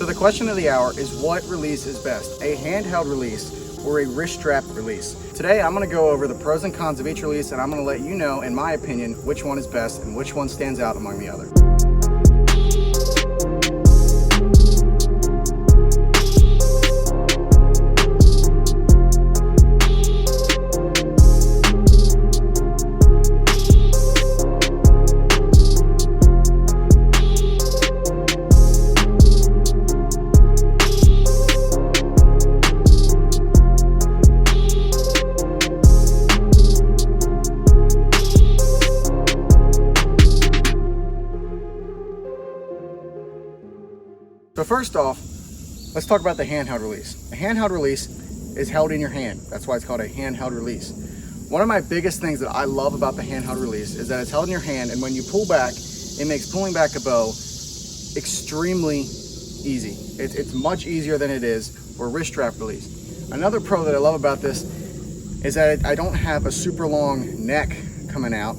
So the question of the hour is, what release is best, a handheld release or a wrist strap release? Today I'm going to go over the pros and cons of each release, and I'm going to let you know, in my opinion, which one is best and which one stands out among the other. So first off, let's talk about the handheld release. The handheld release is held in your hand. That's why it's called a handheld release. One of my biggest things that I love about the handheld release is that it's held in your hand, and when you pull back, it makes pulling back a bow extremely easy. It's much easier than it is for a wrist strap release. Another pro that I love about this is that I don't have a super long neck coming out,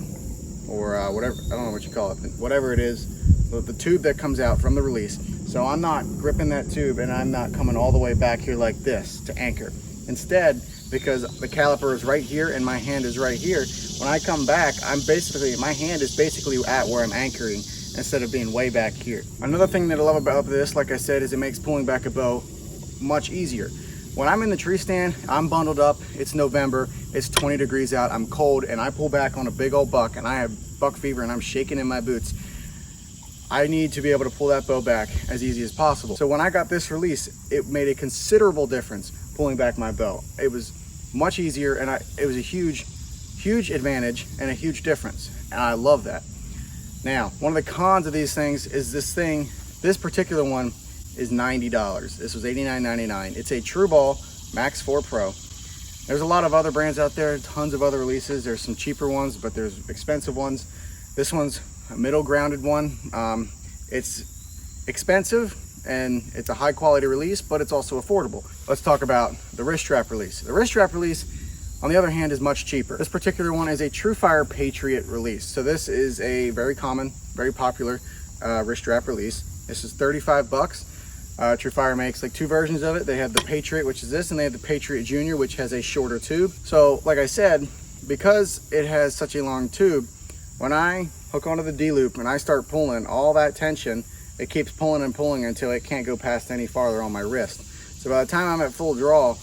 or whatever, I don't know what you call it, whatever it is, the tube that comes out from the release. So I'm not gripping that tube and I'm not coming all the way back here like this to anchor. Instead, because the caliper is right here and my hand is right here, when I come back, my hand is basically at where I'm anchoring instead of being way back here. Another thing that I love about this, like I said, is it makes pulling back a bow much easier. When I'm in the tree stand, I'm bundled up, it's November, it's 20 degrees out, I'm cold, and I pull back on a big old buck and I have buck fever and I'm shaking in my boots. I need to be able to pull that bow back as easy as possible. So when I got this release, it made a considerable difference pulling back my bow. It was much easier, and it was a huge advantage and a huge difference, and I love that. Now, one of the cons of these things is this particular one is $90. This was $89.99. It's a True Ball Max 4 Pro. There's a lot of other brands out there, tons of other releases. There's some cheaper ones, but there's expensive ones. This one's a middle grounded one. It's expensive and it's a high quality release, but it's also affordable. Let's talk about the wrist strap release. The wrist strap release, on the other hand, is much cheaper. This particular one is a True Fire Patriot release. So this is a very common, very popular wrist strap release. This is 35 bucks. True Fire makes like two versions of it. They have the Patriot, which is this, and they have the Patriot Junior, which has a shorter tube. So like I said, because it has such a long tube, when I hook onto the D-loop and I start pulling, all that tension, it keeps pulling and pulling until it can't go past any farther on my wrist. So by the time I'm at full draw,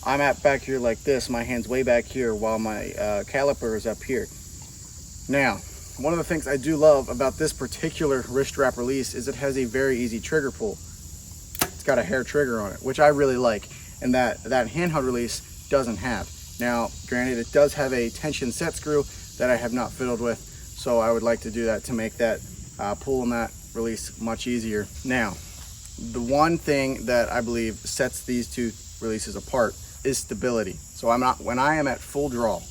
I'm at back here like this, my hand's way back here while my caliper is up here. Now, one of the things I do love about this particular wrist strap release is it has a very easy trigger pull. It's got a hair trigger on it, which I really like, and that handheld release doesn't have. Now, granted, it does have a tension set screw that I have not fiddled with, so I would like to do that to make that pull on that release much easier. Now, the one thing that I believe sets these two releases apart is stability. So when I am at full draw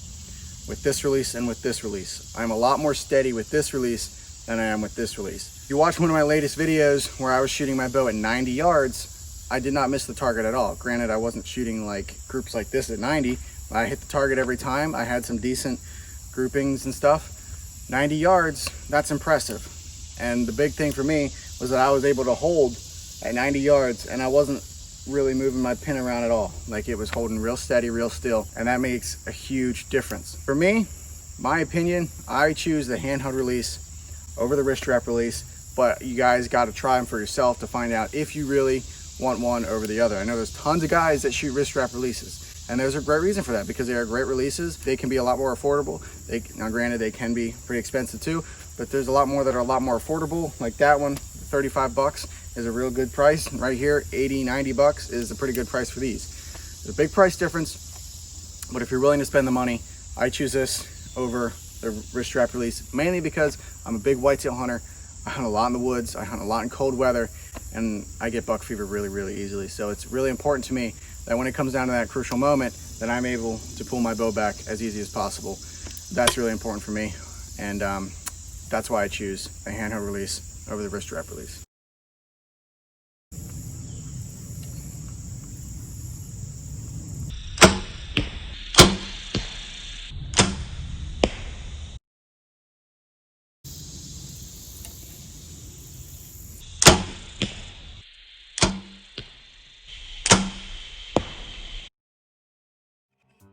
with this release and with this release, I'm a lot more steady with this release than I am with this release. If you watch one of my latest videos where I was shooting my bow at 90 yards, I did not miss the target at all. Granted, I wasn't shooting like groups like this at 90. I hit the target every time. I had some decent groupings and stuff. 90 yards, that's impressive. And the big thing for me was that I was able to hold at 90 yards and I wasn't really moving my pin around at all. Like, it was holding real steady, real still, and that makes a huge difference. For me, my opinion, I choose the handheld release over the wrist strap release, but you guys got to try them for yourself to find out if you really want one over the other. I know there's tons of guys that shoot wrist strap releases, and there's a great reason for that, because they are great releases. They can be a lot more affordable. Now granted, they can be pretty expensive too, but there's a lot more that are a lot more affordable. Like that one, 35 bucks is a real good price. Right here, 80, 90 bucks is a pretty good price for these. There's a big price difference, but if you're willing to spend the money, I choose this over the wrist strap release, mainly because I'm a big whitetail hunter. I hunt a lot in the woods, I hunt a lot in cold weather, and I get buck fever really, really easily. So it's really important to me that when it comes down to that crucial moment, that I'm able to pull my bow back as easy as possible. That's really important for me, and that's why I choose a handheld release over the wrist strap release.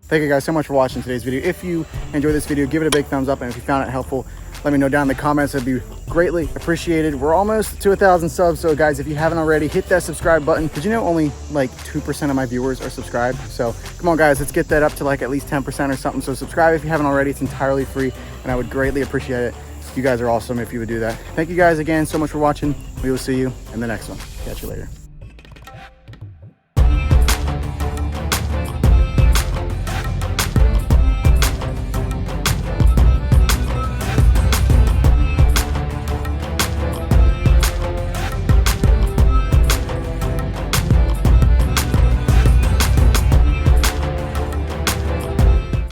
Thank you guys so much for watching today's video. If you enjoyed this video, give it a big thumbs up, and if you found it helpful, let me know down in the comments. It'd be greatly appreciated. We're almost to 1,000 subs, so guys, if you haven't already, hit that subscribe button. Did you know only like 2% of my viewers are subscribed? So come on guys, let's get that up to like at least 10% or something. So subscribe if you haven't already. It's entirely free, and I would greatly appreciate it. You guys are awesome if you would do that. Thank you guys again so much for watching. We will see you in the next one. Catch you later.